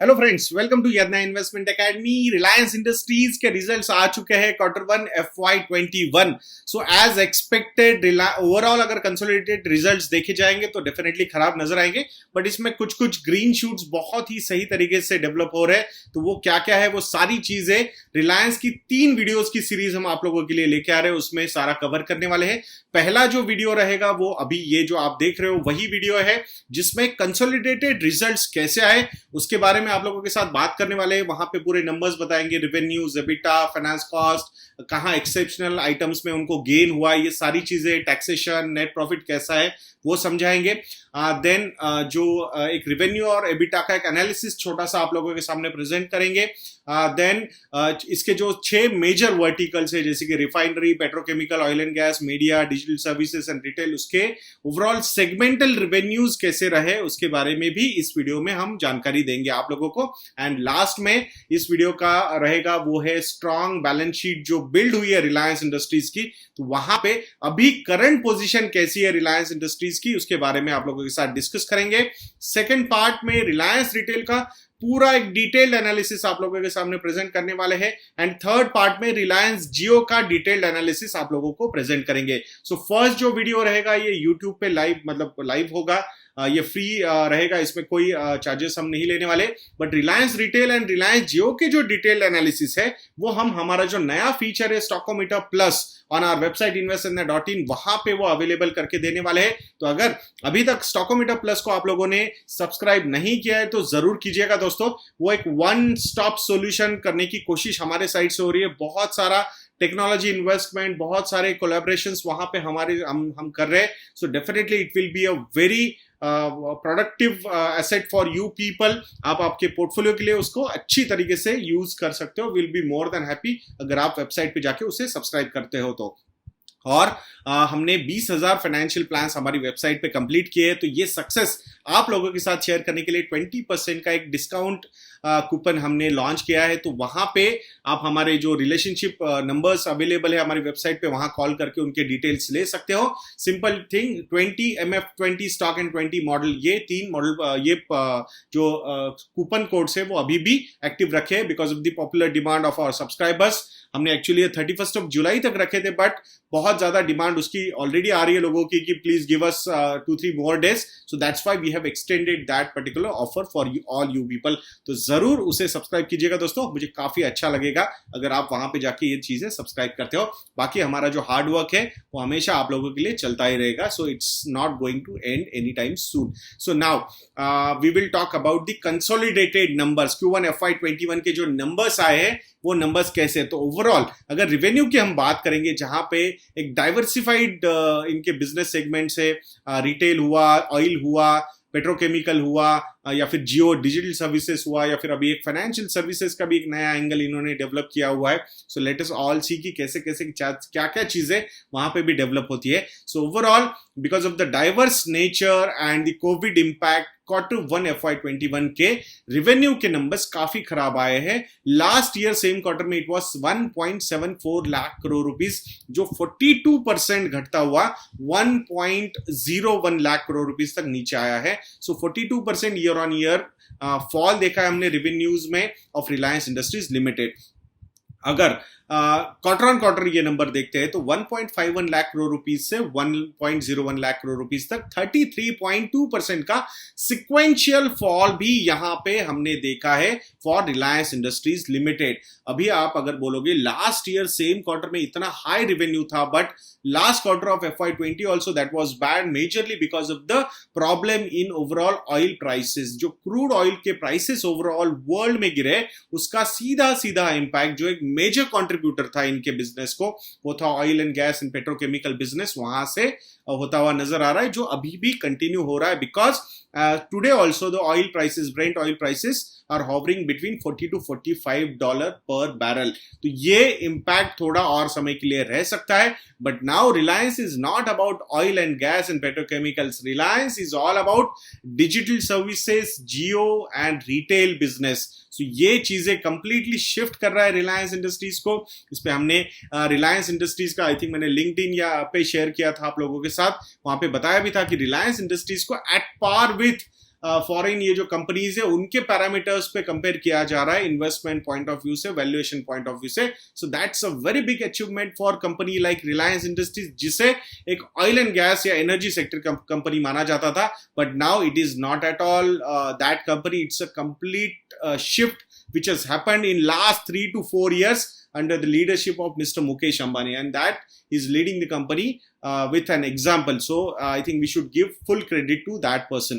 Hello friends, welcome to Yadnya investment academy. Reliance Industries के results आ चुके हैं Q1 FY21। So as expected overall अगर कंसोलिडेटेड रिजल्ट्स देखे जाएंगे तो डेफिनेटली खराब नजर आएंगे, बट इसमें कुछ कुछ ग्रीन शूट्स बहुत ही सही तरीके से डेवलप हो रहे हैं। तो वो क्या क्या है, वो सारी चीजें रिलायंस की 3 वीडियोस की सीरीज हम आप लोगों के लिए लेके आ रहे हैं, उसमें सारा कवर करने वाले हैं। पहला जो वीडियो रहेगा वो अभी ये जो आप देख रहे हो वही वीडियो है, जिसमें कंसोलिडेटेड रिजल्ट्स कैसे आए उसके बारे में आप लोगों के साथ बात करने वाले हैं। वहां पे पूरे नंबर्स बताएंगे, रेवेन्यूज, एबिटा, फाइनेंस कॉस्ट, कहां एक्सेप्शनल आइटम्स में उनको गेन हुआ, ये सारी चीजें, टैक्सेशन, नेट प्रॉफिट कैसा है वो समझाएंगे। देन जो एक रेवेन्यू और एबिटा का एक एनालिसिस छोटा सा आप लोगों के सामने प्रेजेंट करेंगे। देन इसके जो 6 मेजर वर्टिकल्स है, जैसे कि refinery, petrochemical, oil and gas, media, digital services and retail, उसके ओवरऑल सेगमेंटल रेवेन्यूज कैसे रहे उसके बारे में भी इस वीडियो में हम जानकारी देंगे आप लोगों को। एंड लास्ट में इस वीडियो का रहेगा वो है स्ट्रॉन्ग बैलेंस शीट जो बिल्ड हुई है रिलायंस इंडस्ट्रीज की। तो वहां पे अभी करंट पोजीशन कैसी है रिलायंस इंडस्ट्रीज की, उसके बारे में आप लोगों के साथ डिस्कस करेंगे। सेकंड पार्ट में रिलायंस रिटेल का पूरा एक डिटेल्ड एनालिसिस आप लोगों के सामने प्रेजेंट करने वाले हैं। एंड थर्ड पार्ट में रिलायंस जियो का डिटेल्ड एनालिसिस आप लोगों को प्रेजेंट करेंगे। सो फर्स्ट जो वीडियो रहेगा ये यूट्यूब पे लाइव होगा, ये फ्री रहेगा, इसमें कोई चार्जेस हम नहीं लेने वाले। But Reliance retail and Reliance Jio के जो डिटेल्ड एनालिसिस है वो हम हमारा जो नया फीचर है Stockometer plus on our website investindia.in, वहां पे वो अवेलेबल करके देने वाले हैं। तो अगर अभी तक स्टॉकोमीटर प्लस को आप लोगों ने सब्सक्राइब नहीं किया है तो जरूर कीजिएगा दोस्तों। वो एक वन स्टॉप सॉल्यूशन करने की कोशिश हमारे साइड से हो रही है। बहुत सारा टेक्नोलॉजी इन्वेस्टमेंट, बहुत सारे कोलैबोरेशंस वहां पे हम कर रहे हैं। So definitely it will be a very productive asset for you people. आप आपके पोर्टफोलियो के लिए उसको अच्छी तरीके से यूज कर सकते हो। Will be more than happy अगर आप वेबसाइट पे जाके उसे सब्सक्राइब करते हो तो। और हमने 20,000 फाइनेंशियल प्लान्स हमारी वेबसाइट पे कंप्लीट किए हैं। तो ये सक्सेस आप लोगों के साथ शेयर करने के लिए 20% का एक डिस्काउंट कूपन हमने लॉन्च किया है। तो वहां पे आप हमारे जो रिलेशनशिप नंबर्स अवेलेबल है हमारी वेबसाइट पे, वहां कॉल करके उनके डिटेल्स ले सकते हो। Simple thing, 20 MF, 20 stock and 20 model, ये 3 मॉडल, ये जो कूपन कोड्स है वो अभी भी एक्टिव रखे हैं because of the popular demand of our subscribers. हमने एक्चुअली 31 जुलाई तक रखे थे, बट बहुत ज्यादा डिमांड उसकी ऑलरेडी आ रही है लोगों की कि please give us 2-3 more days. So that's why we have extended that particular offer for all you people. तो जरूर उसे सब्सक्राइब कीजिएगा दोस्तों, मुझे काफी अच्छा लगेगा अगर आप वहां पे जाके ये चीजें सब्सक्राइब करते हो। बाकी हमारा जो हार्ड वर्क है वो हमेशा आप लोगों के लिए चलता ही रहेगा। So it's not going to end any time soon. So now we will talk about the consolidated numbers. Q1 FY21 के जो नंबर्स आए हैं वो नंबर्स कैसे हैं। तो ओवरऑल अगर रिवेन्यू की हम बात करेंगे, जहां पे एक डाइवर्सिफाइड इनके बिजनेस सेगमेंट्स है, रिटेल हुआ, ऑयल हुआ, पेट्रोकेमिकल हुआ, या फिर जियो डिजिटल सर्विसेज हुआ, या फिर अभी एक फाइनेंशियल सर्विसेज का भी एक नया एंगल इन्होंने डेवलप किया हुआ है। सो लेट अस ऑल सी कि कैसे कैसे क्या क्या चीजें वहां पे भी डेवलप होती है। So overall because of the diverse nature and the Covid impact, Q1 FY21 के रिवेन्यू के नंबर्स काफी खराब आए हैं। लास्ट ईयर सेम क्वार्टर में it was 1.74 lakh crore rupees, जो 42% घटता हुआ 1.01 लाख करोड़ रुपीस तक नीचे आया है। सो 42% ईयर ऑन ईयर फॉल देखा है हमने रिवेन्यूज में ऑफ रिलायंस इंडस्ट्रीज लिमिटेड। अगर क्वार्टर ऑन क्वार्टर ये नंबर देखते हैं तो 1.51 लाख करोड़ रुपीस से 1.01 लाख करोड़ रुपीस तक 33.2% का सिक्वेंशियल फॉल भी यहां पे हमने देखा है फॉर रिलायंस इंडस्ट्रीज लिमिटेड। अभी आप अगर बोलोगे लास्ट ईयर सेम क्वार्टर में इतना हाई रेवेन्यू था, but last quarter of FY20 also that was bad majorly because of the problem in overall oil prices. जो क्रूड ऑयल के प्राइसेस ओवरऑल वर्ल्ड में गिरे, उसका सीधा सीधा इंपैक्ट जो एक मेजर कॉन्ट्रीब्यूटर था इनके बिजनेस को, वो था oil and gas and petrochemical business, वहां से होता हुआ नजर आ रहा है, जो अभी भी कंटिन्यू हो रहा है। Because today also the oil prices, Brent oil prices are hovering between $40 to $45 पर बैरल। तो ये इंपैक्ट थोड़ा और समय के लिए रह सकता है, but now Reliance is not about oil and gas and petrochemicals. Reliance is all about digital services, Jio and retail business. So ये चीजें कंप्लीटली शिफ्ट कर रहा है रिलायंस इंडस्ट्रीज को। इस पे हमने रिलायंस इंडस्ट्रीज का आई थिंक मैंने लिंक्डइन या पे शेयर किया था आप लोगों के साथ, वहां पे बताया भी था कि रिलायंस इंडस्ट्रीज को एट पार विथ फॉरेन ये जो कंपनीज है उनके पैरामीटर्स पे कंपेयर किया जा रहा है इन्वेस्टमेंट पॉइंट ऑफ व्यू से, वैल्यूएशन पॉइंट ऑफ व्यू से. So that's a very big achievement for company like Reliance industries, जिसे एक ऑयल एंड गैस या एनर्जी सेक्टर कंपनी माना जाता था, but now it is not at all that company. It's a complete shift which has happened in last 3 to 4 years under the leadership of Mr. Mukesh Ambani, and that is leading the company with an example. So I think we should give full credit to that person.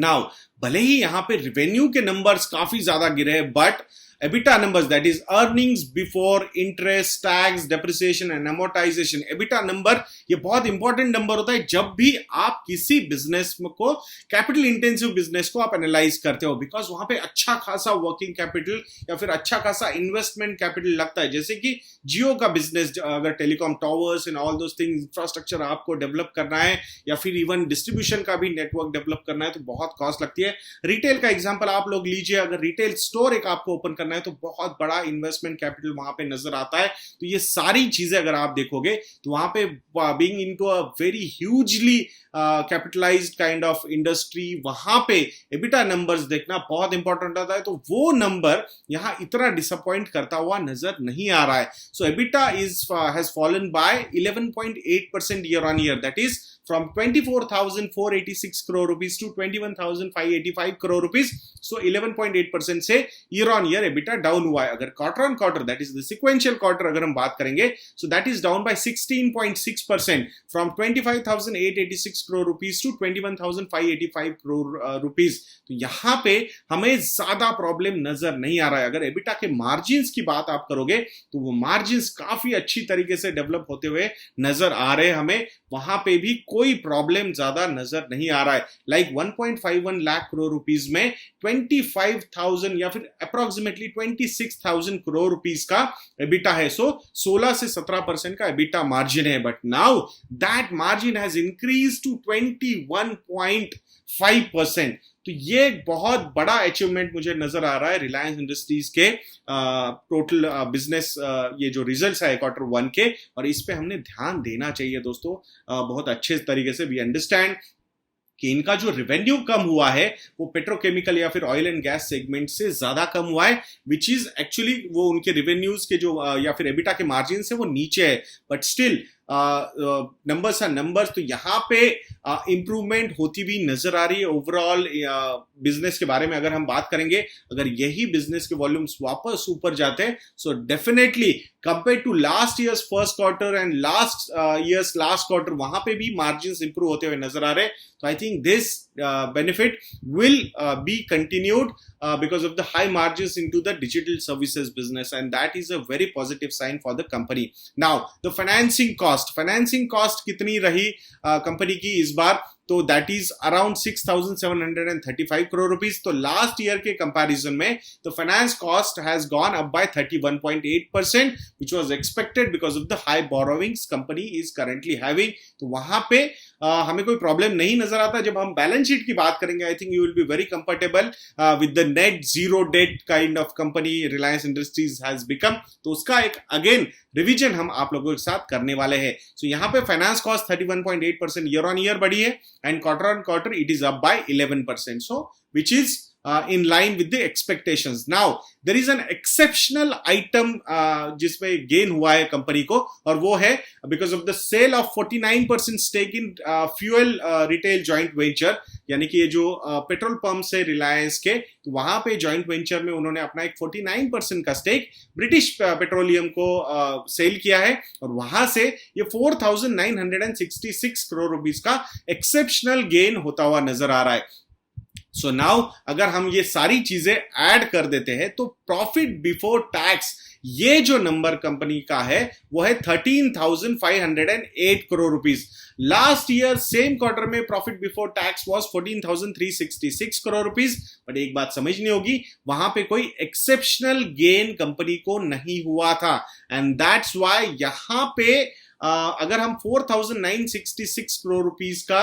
Now भले ही यहाँ पे revenue के numbers काफी ज्यादा गिरे हैं, but EBITDA numbers, that is earnings before interest, tax, depreciation and amortization, EBITDA number ये बहुत इंपॉर्टेंट नंबर होता है जब भी आप किसी बिजनेस को, कैपिटल इंटेंसिव बिजनेस को आप एनालाइज करते हो, बिकॉज वहां पे अच्छा खासा वर्किंग कैपिटल या फिर अच्छा खासा इन्वेस्टमेंट कैपिटल लगता है. जैसे कि जियो का बिजनेस, अगर telecom towers and all those things, infrastructure आपको डेवलप करना है या फिर इवन डिस्ट्रीब्यूशन का भी नेटवर्क डेवलप करना है तो बहुत कॉस्ट लगती है. रिटेल का एग्जांपल आप लोग लीजिए, अगर रिटेल स्टोर एक आपको ओपन करना है तो बहुत बड़ा इन्वेस्टमेंट कैपिटल वहां पे नजर आता है. तो ये सारी चीजें अगर आप देखोगे तो वहां पे being into a very hugely capitalised kind of industry, वहां पे एबिटा नंबर्स देखना बहुत इंपॉर्टेंट होता है. तो वो नंबर यहां इतना डिसअपॉइंट करता हुआ नजर नहीं आ रहा है. So EBITDA has fallen by 11.8% year on year, that is from 24,486 crore rupees to 21,585 crore rupees. So 11.8% से year on year EBITDA down हुआ है. अगर quarter on quarter, that is the sequential quarter अगर हम बात करेंगे, so that is down by 16.6% from 25,886 crore rupees to 21,585 crore rupees. तो यहाँ पे हमें ज्यादा प्रॉब्लम नजर नहीं आ रहा है. अगर EBITDA के मार्जिन्स की बात आप करोगे तो वो मार्जिन्स काफी अच्छी तरीके से डेवलप होते हुए नजर आ रहे हैं हमें. वहां पे भी कोई प्रॉब्लम ज्यादा नजर नहीं आ रहा है. लाइक 1.51 लाख करोड़ रुपीस में 25,000 या फिर अप्रोक्सीमेटली 26,000 करोड़ रुपीस का एबिटा है. सो 16 से 17% का एबिटा मार्जिन है. But now that margin has increase to 21.5%. तो ये एक बहुत बड़ा अचीवमेंट मुझे नजर आ रहा है रिलायंस इंडस्ट्रीज के टोटल बिजनेस ये जो रिजल्ट्स है क्वार्टर 1 के, और इस पे हमने ध्यान देना चाहिए दोस्तों बहुत अच्छे तरीके से. वी अंडरस्टैंड कि इनका जो रेवेन्यू कम हुआ है वो पेट्रोकेमिकल या फिर ऑयल एंड गैस सेगमेंट से ज्यादा कम हुआ है, विच इज एक्चुअली वो उनके रेवेन्यूज के जो या फिर एबिटा के मार्जिन से वो नीचे है. But still numbers are numbers. तो यहाँ पे इंप्रूवमेंट होती भी नजर आ रही है. ओवरऑल बिजनेस के बारे में अगर हम बात करेंगे, अगर यही बिजनेस के वॉल्यूम्स वापस ऊपर जाते हैं, so definitely compare to last years first quarter and last years last quarter, वहां पे भी मार्जिन्स इंप्रूव होते हुए नजर आ रहे हैं. तो I think this benefit will be continued because of the high margins into the digital services business, and that is a very positive sign for the company. Now the financing cost कितनी रही company की इस बार, तो that is around 6,735 crore rupees. तो last year के comparison में the finance cost has gone up by 31.8%, which was expected because of the high borrowings company is currently having. तो वहां पे हमें कोई प्रॉब्लम नहीं नजर आता. जब हम बैलेंस शीट की बात करेंगे, I think you will be very comfortable with the net zero debt kind of company Reliance Industries has become. तो उसका एक अगेन रिवीजन हम आप लोगों के साथ करने वाले हैं. सो यहाँ पे finance cost 31.8% year on year बढ़ी है, and quarter on quarter it is up by 11%, so which is in line with the expectations. Now there is an exceptional item जिसमें गेन हुआ है कंपनी को, और वो है because of the sale of 49% stake in fuel retail joint venture, यानी कि ये जो पेट्रोल पंप से रिलायंस के, तो वहां पे जॉइंट वेंचर में उन्होंने अपना एक 49% का स्टेक ब्रिटिश पेट्रोलियम को सेल किया है, और वहां से ये 4,966 करोड़ रुपीस का एक्सेप्शनल गेन होता हुआ नजर आ रहा है. सो नाउ अगर हम ये सारी चीजें ऐड कर देते हैं तो प्रॉफिट बिफोर टैक्स ये जो नंबर कंपनी का है वो है 13,508 crore rupees. Last year same quarter में profit before tax was 14,366 crore rupees. But एक बात समझनी होगी, वहां पे कोई एक्सेप्शनल गेन कंपनी को नहीं हुआ था, एंड दैट्स व्हाई यहां पे अगर हम 4,966 करोड़ रुपीस का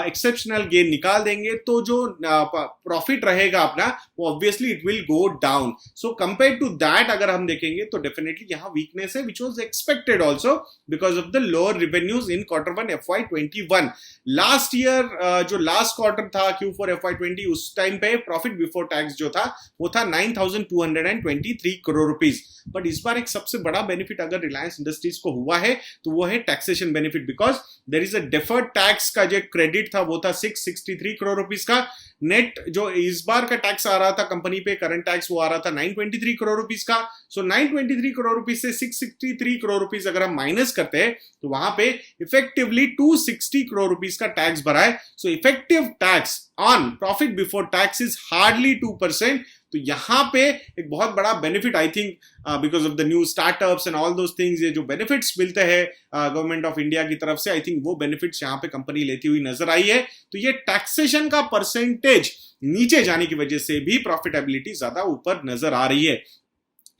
एक्सेप्शनल गेन निकाल देंगे तो जो प्रॉफिट रहेगा अपना वो obviously it will go down. So compare to that अगर हम देखेंगे तो डेफिनेटली यहां वीकनेस है which was expected also because of the lower revenues in Q1 FY21. Last year जो लास्ट क्वार्टर था Q4 FY20 उस टाइम पे प्रॉफिट बिफोर टैक्स जो था वो था 9,223 करोड़ रुपीस. बट इस बार एक सबसे बड़ा बेनिफिट अगर रिलायंस इंडस्ट्रीज को हुआ है तो वो है taxation benefit because there is a deferred tax का जो क्रेडिट था वो था 663 करोड़ रुपीस का. नेट जो इस बार का टैक्स आ रहा था कंपनी पे करंट टैक्स वो आ रहा था 923 करोड़ रुपीस का. सो 923 करोड़ रुपीस से 663 करोड़ रुपीस अगर हम माइनस करते हैं तो वहां पे इफेक्टिवली 260 करोड़ रुपीस का टैक्स भरा है. So effective tax on profit before tax is hardly 2%. तो यहां पे एक बहुत बड़ा benefit I think because of the new startups and all those things, ये जो बेनिफिट्स मिलते हैं गवर्नमेंट ऑफ इंडिया की तरफ से, आई थिंक वो बेनिफिट्स यहां पे कंपनी लेती हुई नजर आई है. तो ये टैक्सेशन का परसेंटेज नीचे जाने की वजह से भी प्रॉफिटेबिलिटी ज्यादा ऊपर नजर आ रही है.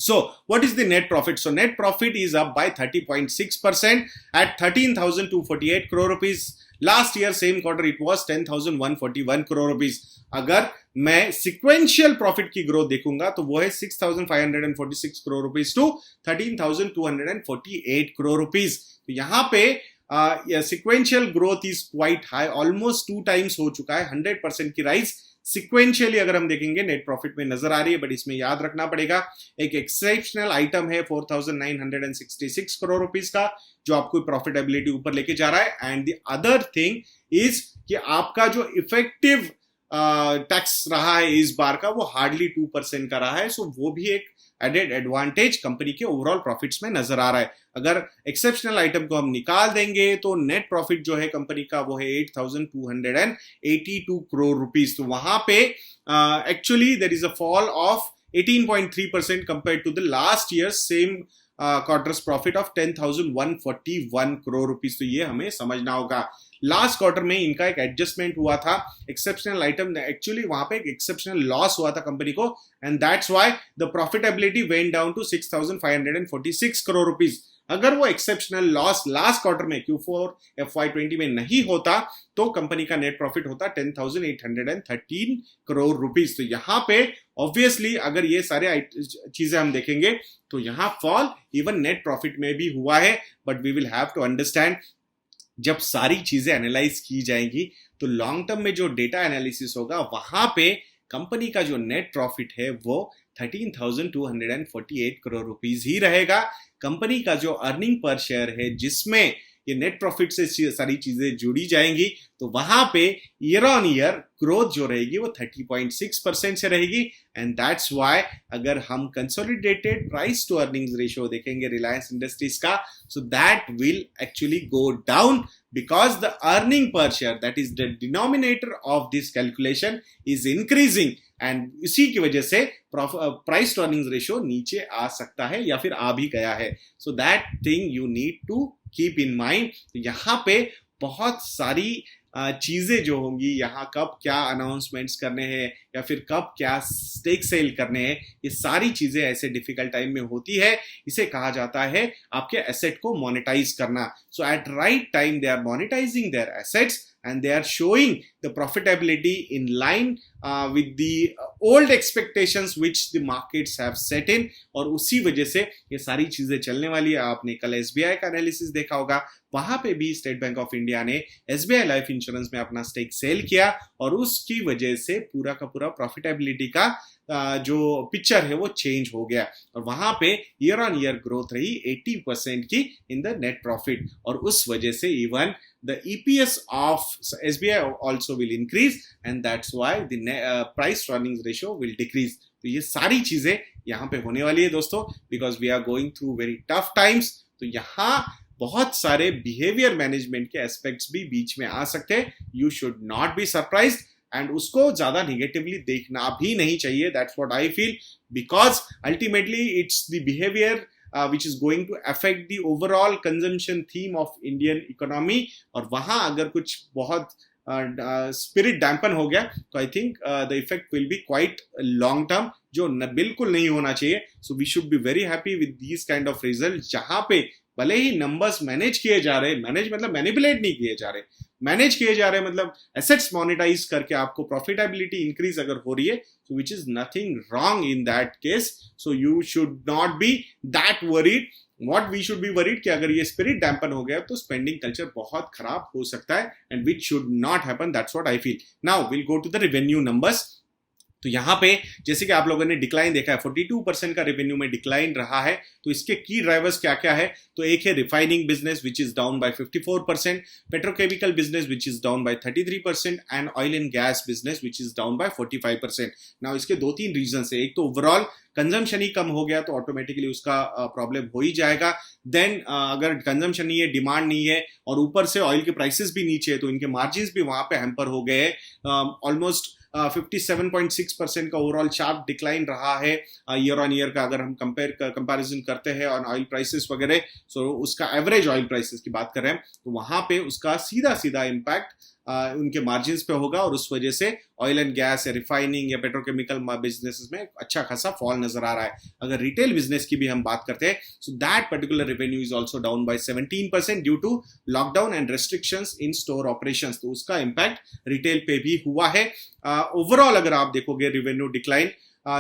So, what is the net profit? So, net profit is up by 30.6% at 13,248 crore rupees. Last year, same quarter, it was 10,141 crore rupees. अगर मैं sequential profit की growth देखूंगा तो वो है 6,546 crore rupees to 13,248 crore rupees. तो यहाँ पे sequential growth is quite high, almost 2 times हो चुका है, 100% की rise सिक्वेंशियली अगर हम देखेंगे नेट प्रॉफिट में नजर आ रही है. बट इसमें याद रखना पड़ेगा एक एक्सेप्शनल आइटम है 4,966 करोड़ रुपीस का जो आपको प्रॉफिटेबिलिटी ऊपर लेके जा रहा है. And the other thing is कि आपका जो इफेक्टिव टैक्स रहा है इस बार का वो हार्डली 2% का रहा है. सो वो भी एक एडेड एडवांटेज कंपनी के ओवरऑल प्रॉफिट्स में नजर आ रहा है. अगर एक्सेप्शनल आइटम को हम निकाल देंगे तो नेट प्रॉफिट जो है कंपनी का वो है 8,282 करोड़ रुपीस. तो वहां पे actually there is a fall of 18.3% compare to the last year same quarters profit of 10,141 crore rupees. तो ये हमें समझना होगा. लास्ट क्वार्टर में इनका एक एडजस्टमेंट हुआ था एक्सेप्शनल आइटम, एक्चुअली वहां पे एक एक्सेप्शनल लॉस हुआ था कंपनी को and that's why the profitability went down to 6,546 crore rupees. अगर वो एक्सेप्शनल लॉस लास्ट क्वार्टर में Q4 FY20 में नहीं होता तो कंपनी का नेट प्रॉफिट होता 10,813 करोड़ रुपीस. तो यहां पे ऑब्वियसली अगर ये सारे चीजें हम देखेंगे तो यहां फॉल इवन नेट प्रॉफिट में भी हुआ है. But we will have to understand जब सारी चीजें एनालाइज की जाएंगी तो लॉन्ग टर्म में जो डेटा एनालिसिस होगा वहां पे कंपनी का जो नेट प्रॉफिट है वो 13,248 करोड़ रुपीस ही रहेगा. कंपनी का जो अर्निंग पर शेयर है जिसमें ये नेट प्रॉफिट से सारी चीजें जुड़ी जाएंगी तो वहां पे ईयर ऑन ईयर ग्रोथ जो रहेगी वो 30.6% से रहेगी. एंड दैट्स व्हाई अगर हम consolidated price to earnings ratio देखेंगे रिलायंस इंडस्ट्रीज का so that will actually go down because the earning per share, that is the denominator of this calculation, is increasing and इसी की वजह से price to earnings ratio नीचे आ सकता है या फिर आ भी गया है. So that thing you need to keep in mind. यहाँ पे बहुत सारी चीजें जो होंगी, यहाँ कब क्या अनाउंसमेंट्स करने हैं या फिर कब क्या स्टेक सेल करने हैं, ये सारी चीजें ऐसे डिफिकल्ट टाइम में होती है. इसे कहा जाता है आपके एसेट को मोनेटाइज करना. So at right time they are monetizing their assets and they are showing the profitability in line with the old expectations which the markets have set in. और उसी वजह से ये सारी चीजें चलने वाली है. आपने कल SBI का एनालिसिस देखा होगा, वहां पे भी स्टेट बैंक ऑफ इंडिया ने SBI लाइफ इंश्योरेंस में अपना स्टेक सेल किया और उसकी वजह से पूरा का पूरा प्रॉफिटेबिलिटी का जो पिक्चर है वो चेंज हो गया और वहां पे ईयर ऑन ईयर ग्रोथ रही 80% की इन द नेट प्रॉफिट. और उस वजह से even the EPS of SBI also will increase and that's why the price to earnings ratio will decrease. तो ये सारी चीजें यहाँ पे होने वाली है दोस्तों because we are going through very tough times. तो यहाँ बहुत सारे बिहेवियर मैनेजमेंट के एस्पेक्ट्स भी बीच में आ सकते हैं. You should not be surprised and उसको ज्यादा निगेटिवली देखना भी नहीं चाहिए. That's what I feel because ultimately it's the behaviour which is going to affect the overall consumption theme of Indian economy. और वहां अगर कुछ बहुत स्पिरिट डैम्पन हो गया तो I think the effect will be quite long term जो बिल्कुल नहीं होना चाहिए. So we should be very happy with these kind of result जहां पे भले ही नंबर्स मैनेज किए जा रहे, मैनेज मतलब मैनिपुलेट नहीं किए जा रहे, मैनेज किए जा रहे, मतलब एसेट्स मोनेटाइज करके आपको प्रॉफिटेबिलिटी इंक्रीज अगर हो रही है, so which is nothing wrong in that case, so you should not be that worried. What we should be worried कि अगर ये स्पिरिट डैम्पन हो गया तो स्पेंडिंग कल्चर बहुत खराब हो सकता है, and which should not happen, that's what I feel. Now will go to the revenue numbers. तो यहां पे जैसे कि आप लोगों ने डिक्लाइन देखा है, 42% का रेवेन्यू में डिक्लाइन रहा है. तो इसके की ड्राइवर्स क्या क्या है? तो एक है refining business which is down bye 54%, petrochemical business which is down bye 33%, and oil and gas business which is down bye 45%. Now इसके दो तीन रीजन है. एक तो ओवरऑल कंजम्पशन ही कम हो गया तो ऑटोमेटिकली उसका प्रॉब्लम हो ही जाएगा. देन अगर कंजम्पशन नहीं है, डिमांड नहीं है, और ऊपर से ऑयल के प्राइसेस भी नीचे है, तो इनके मार्जिन भी वहां पे हैम्पर हो गए. ऑलमोस्ट 57.6% का ओवरऑल शार्प डिक्लाइन रहा है ईयर ऑन ईयर का, अगर हम कंपैरिजन करते हैं ऑन ऑयल प्राइसेस वगैरह. सो उसका एवरेज ऑयल प्राइसेस की बात कर रहे हैं, तो वहां पे उसका सीधा सीधा इम्पैक्ट उनके मार्जिन्स पे होगा, और उस वजह से ऑयल एंड गैस या रिफाइनिंग या पेट्रोकेमिकल बिजनेसेस में अच्छा खासा फॉल नजर आ रहा है. अगर रिटेल बिजनेस की भी हम बात करते हैं, so that particular revenue is also down by 17% due to lockdown and restrictions in store operations. तो उसका इम्पैक्ट रिटेल पे भी हुआ है. ओवरऑल अगर आप देखोगे रेवेन्यू डिक्लाइन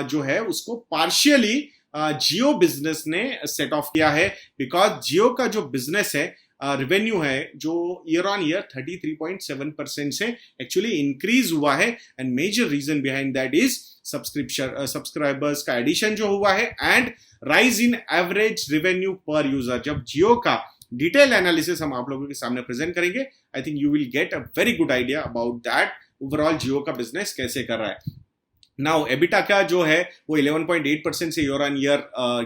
जो है उसको पार्शियली जियो बिजनेस ने सेट ऑफ किया है, बिकॉज जियो का जो बिजनेस है रेवेन्यू है जो ईयर ऑन ईयर 33.7% से एक्चुअली इंक्रीज हुआ है, and major reason behind that is subscribers का एडिशन जो हुआ है, and rise in average revenue per user. जब जियो का डिटेल एनालिसिस हम आप लोगों के सामने प्रेजेंट करेंगे, I think you will get a very good idea about that overall Jio का बिजनेस कैसे कर रहा है. नाउ एबिटा का जो है वो 11.8% से ईयर ऑन ईयर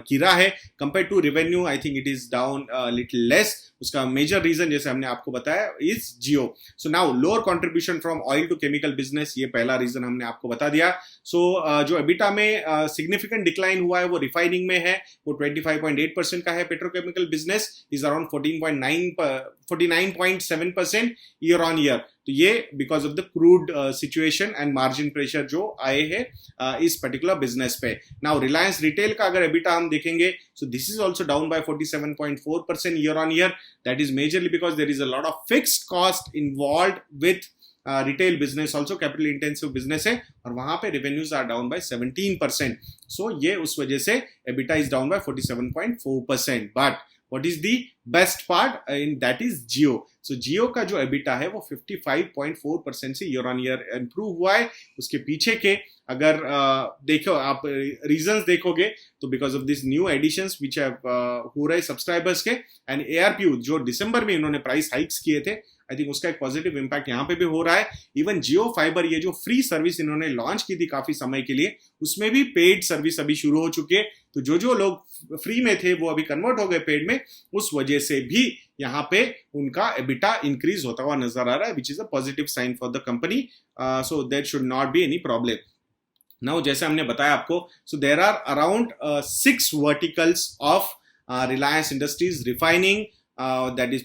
गिरा है. Compare to revenue I think it is down little less. उसका मेजर रीजन जैसे हमने आपको बताया is Jio. So now lower contribution from oil to chemical business, ये पहला रीजन हमने आपको बता दिया. सो जो एबिटा में सिग्निफिकेंट डिक्लाइन हुआ है वो रिफाइनिंग में है, वो 25.8% का है. Petrochemical business is around 49.7% year on year. तो ये because of the crude situation and margin pressure जो आए हैं इस पर्टिकुलर बिजनेस पे. नाउ रिलायंस रिटेल का अगर एबिटा हम देखेंगे, so this is also down by 47.4% year on year. That is majorly because there is a lot of fixed cost involved with retail business, also capital intensive business है, और वहां पे revenues are down by 17%. So ये उस वजह से EBITDA is down by 47.4%. But what is the best part in that is Jio. So Jio का जो EBITDA है वो 55.4% से ईयर ऑन ईयर इंप्रूव हुआ है. उसके पीछे के अगर देखो आप रीजंस देखोगे तो because of this new additions which हो रहे सब्सक्राइबर्स के, एंड ARPU जो दिसंबर में इन्होंने प्राइस हाइक्स किए थे, आई थिंक उसका एक पॉजिटिव इंपैक्ट यहाँ पे भी हो रहा है. इवन जियो फाइबर ये जो फ्री सर्विस इन्होंने लॉन्च की थी काफी समय के लिए, उसमें भी पेड सर्विस अभी शुरू हो चुकी है. तो जो लोग फ्री में थे वो अभी कन्वर्ट हो गए पेड में, उस वजह से भी यहाँ पे उनका एबिटा इंक्रीज होता हुआ नजर आ रहा है, which is a positive sign for the company. So there should not be any problem. Now जैसे हमने बताया आपको, so there are around 6 verticals of Reliance Industries. Refining, that is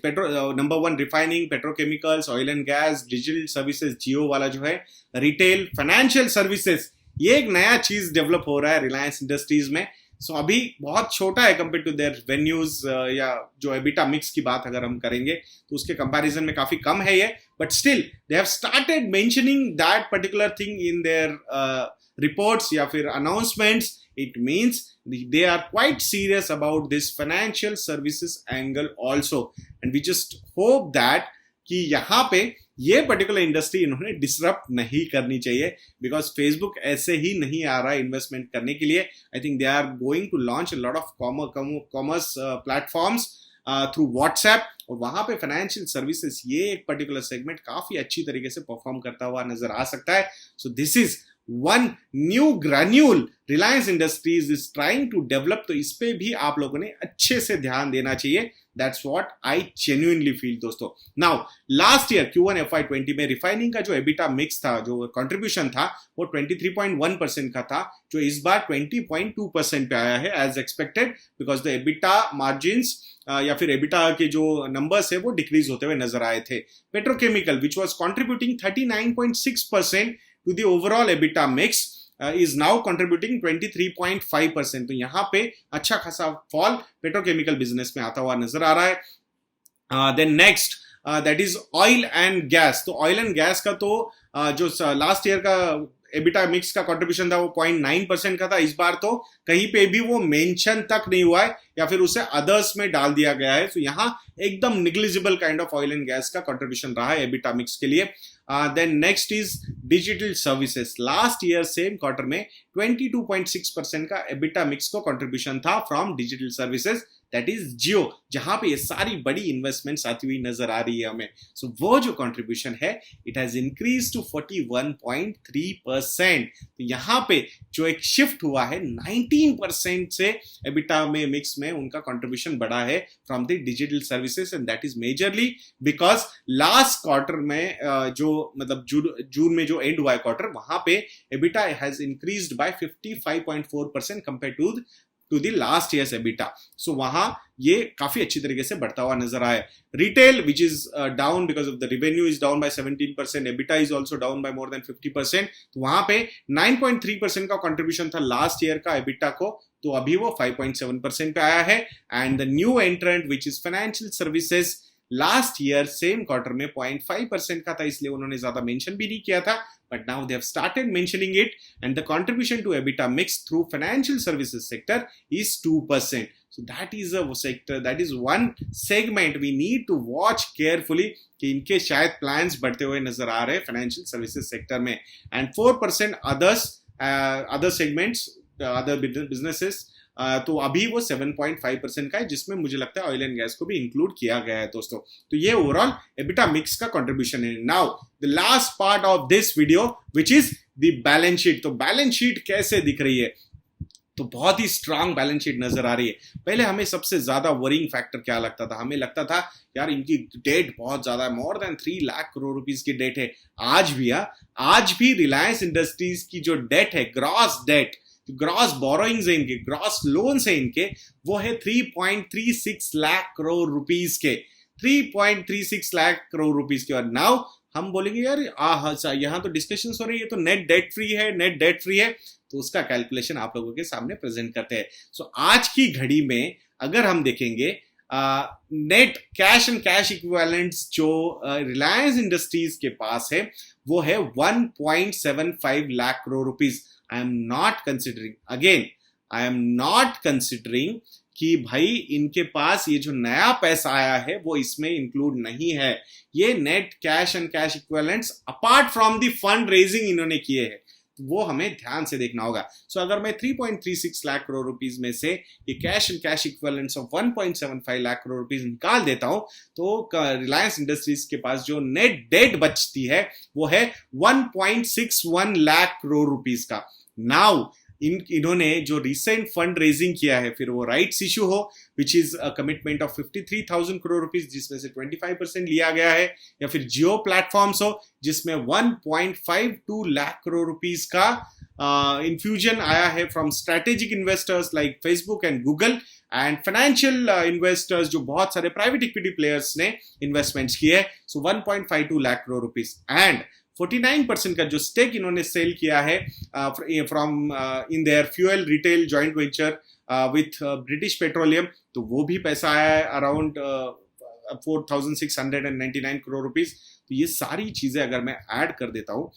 number 1 refining, petrochemicals, oil and gas, digital services, जियो वाला जो है, retail, financial services, ये एक नया चीज डेवलप हो रहा है रिलायंस इंडस्ट्रीज में. सो अभी बहुत छोटा है कंपेयर टू देयर वेन्यूज, या जो एबिटा मिक्स की बात अगर हम करेंगे तो उसके कंपैरिजन में काफी कम है ये, but still they have started mentioning that particular thing in their reports या फिर announcements. It means they are quite serious about this financial services angle also, and we just hope that कि यहाँ पे ये पर्टिकुलर इंडस्ट्री इन्होंने disrupt नहीं करनी चाहिए, बिकॉज फेसबुक ऐसे ही नहीं आ रहा है इन्वेस्टमेंट करने के लिए. I think they are going to launch a lot of commerce platforms through WhatsApp, और वहां पे फाइनेंशियल सर्विसेज ये एक पर्टिकुलर सेगमेंट काफी अच्छी तरीके से परफॉर्म करता हुआ नजर आ सकता है. So this is one new granule Reliance Industries is trying to develop. तो इस पे भी आप लोगों ने अच्छे से ध्यान देना चाहिए. That's what I genuinely feel दोस्तों. Now last year Q1 FY20 में रिफाइनिंग का जो एबिटा मिक्स था, जो कंट्रीब्यूशन था, वो 23.1% का था, जो इस बार 20.2% पे आया है as expected, because the EBITDA margins या फिर एबिटा के जो नंबर्स है वो डिक्रीज होते हुए नजर आए थे. Petrochemical which was contributing 39.6% to the overall EBITDA mix, is now contributing 23.5%। तो यहाँ पे अच्छा खासा फॉल पेट्रोकेमिकल बिजनेस में आता हुआ नजर आ रहा है। Then next that is oil and gas. तो ऑयल एंड गैस का तो जो लास्ट ईयर का एबिटा मिक्स का कंट्रीब्यूशन था वो 0.9% का था। इस बार तो कहीं पे भी वो मेंशन तक नहीं हुआ है या फिर उसे अदर्स में डाल दिया गया है। तो यहाँ एकदम negligible kind of oil and gas का कंट्रीब्यूशन रहा है एबिटा मिक्स के लिए। Then next is digital services. Last year same quarter में 22.6% का एबिटा मिक्स को कंट्रीब्यूशन था from digital services, that is Jio, जहां पे ये सारी बड़ी इन्वेस्टमेंट्स आती हुई नजर आ रही है हमें। सो वो जो कंट्रीब्यूशन है इट हैज इंक्रीज टू 41.3%। तो यहां पे जो एक शिफ्ट हुआ है 19% से एबिटा में मिक्स में उनका कंट्रीब्यूशन बढ़ा है from the digital services, and that is majorly because last quarter में जो मतलब जून में जो एंड हुआ है क्वार्टर, वहां पे EBITDA has increased by 55.4% compare to the last years EBITDA. So वहां ये काफी अच्छी तरीके से बढ़ता हुआ नजर आया। Retail which is down because of the revenue is down by 17%, EBITDA is also down bye more than 50%। तो वहां पे 9.3% का कंट्रीब्यूशन था लास्ट ईयर का एबिटा को, तो अभी वो 5.7% पे आया है। And the new एंट्रेंट which is financial services, last year same quarter में 0.5% का था, इसलिए उन्होंने ज्यादा मेंशन भी नहीं किया था, but now they have started mentioning it, and the contribution to EBITDA mix through financial services sector is 2%. So that is a sector, that is one segment we need to watch carefully कि इनके शायद plans बढ़ते हुए नजर आ रहे हैं financial services sector में। and 4% others, other segments, other businesses, तो अभी वो 7.5% का है, जिसमें मुझे लगता है ऑयल एंड गैस को भी इंक्लूड किया गया है दोस्तों। तो ये ओवरऑल एबिटा मिक्स का कंट्रीब्यूशन है। Now the last part of this video which is the balance sheet. तो बैलेंस शीट कैसे दिख रही है? तो बहुत ही स्ट्रांग बैलेंस शीट नजर आ रही है। पहले हमें सबसे ज्यादा वरिंग फैक्टर क्या लगता था? हमें लगता था यार इनकी डेट बहुत ज्यादा है, more than 3 lakh crore rupees की डेट है। आज भी रिलायंस इंडस्ट्रीज की जो डेट है, ग्रॉस डेट, ग्रॉस बोरोइंग्स है इनके, ग्रॉस लोन्स है इनके, वो है 3.36 लाख करोड़ रुपीस के, 3.36 लाख करोड़ रुपीस के। और नाउ हम बोलेंगे यार यहाँ तो डिस्कशन हो रही है, तो नेट डेट फ्री है, नेट डेट फ्री है, तो उसका कैलकुलेशन आप लोगों के सामने प्रेजेंट करते हैं। सो आज की घड़ी में अगर हम देखेंगे net cash and cash equivalents जो रिलायंस इंडस्ट्रीज के पास है वो है 1.75 lakh crore rupees. I am not considering कि भाई इनके पास ये जो नया पैसा आया है वो इसमें इंक्लूड नहीं है। ये net cash and cash equivalents apart from the fund raising इन्होंने किए हैं, वो हमें ध्यान से देखना होगा। सो अगर मैं 3.36 लाख करोड़ रुपीस में से ये cash and cash equivalents of 1.75 lakh crore rupees निकाल देता हूं, तो रिलायंस इंडस्ट्रीज के पास जो नेट डेट बचती है वो है 1.61 लाख करोड़ रुपीस का। नाउ इन्होंने जो रिसेंट फंड रेजिंग किया है, फिर वो राइट्स इशू हो विच is a commitment of 53,000 crore rupees जिसमें से 25% लिया गया है, या फिर जियो प्लेटफॉर्म्स हो जिसमें 1.52 लाख करोड़ रुपीस का इन्फ्यूजन आया है from strategic investors like Facebook and Google, and financial investors जो बहुत सारे प्राइवेट इक्विटी प्लेयर्स ने इन्वेस्टमेंट्स किए, सो 1.52 लाख करोड़ रुपीस। एंड 49% का जो स्टेक इन्होंने सेल किया है from in their fuel retail joint venture with British petroleum, तो वो भी पैसा आया है अराउंड 4,699 करोड़ रुपीस। तो ये सारी चीजें अगर मैं ऐड कर देता हूं,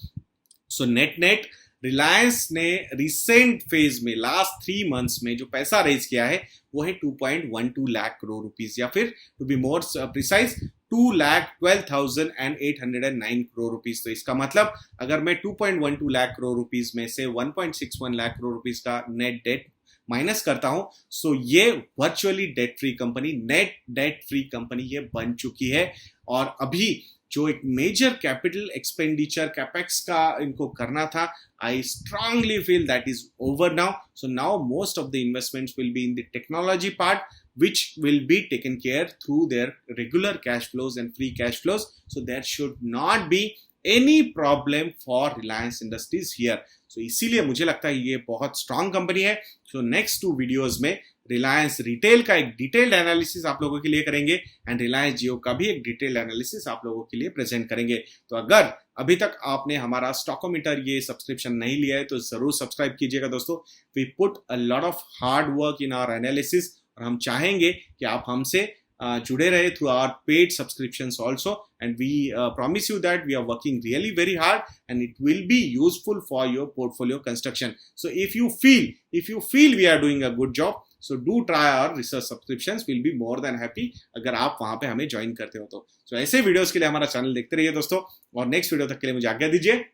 सो नेट रिलायंस ने रिसेंट फेज में लास्ट 3 मंथ्स में जो पैसा रेज किया है वो है 2.12 लाख करोड़ रुपीस, या फिर to be more precise 2,12,809 crore rupees. तो इसका मतलब अगर मैं 2.12 लाख करोड़ रुपीस में से 1.61 लाख करोड़ रुपीस का नेट डेट माइनस करता हूं, सो ये virtually debt free company, net debt free company ये बन चुकी है। और अभी जो एक मेजर कैपिटल एक्सपेंडिचर कैपेक्स का इनको करना था, I strongly feel that is over now. So now most of the investments will be in the technology part, which will be taken care through their regular cash flows and free cash flows. So there should not be any problem for Reliance Industries here. So इसीलिए मुझे लगता है ये बहुत strong company है। So next 2 videos में Reliance retail का एक डिटेल्ड एनालिसिस आप लोगों के लिए करेंगे एंड रिलायंस जियो का भी एक डिटेल्ड एनालिसिस आप लोगों के लिए प्रेजेंट करेंगे। तो अगर अभी तक आपने हमारा स्टॉकोमीटर ये सब्सक्रिप्शन नहीं लिया है तो जरूर सब्सक्राइब कीजिएगा दोस्तों। We put a lot of hard work in our analysis और हम चाहेंगे कि आप हमसे जुड़े रहे through our paid subscriptions also and we promise you that we are working really very hard and it will be useful for your portfolio construction. So if you feel we are doing a good job, so do try our research subscriptions. We'll be more than happy अगर आप वहां पे हमें join करते हो तो। So ऐसे videos के लिए हमारा चैनल देखते रहिए दोस्तों और नेक्स्ट वीडियो तक के लिए मुझे आज्ञा दीजिए।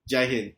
जय हिंद।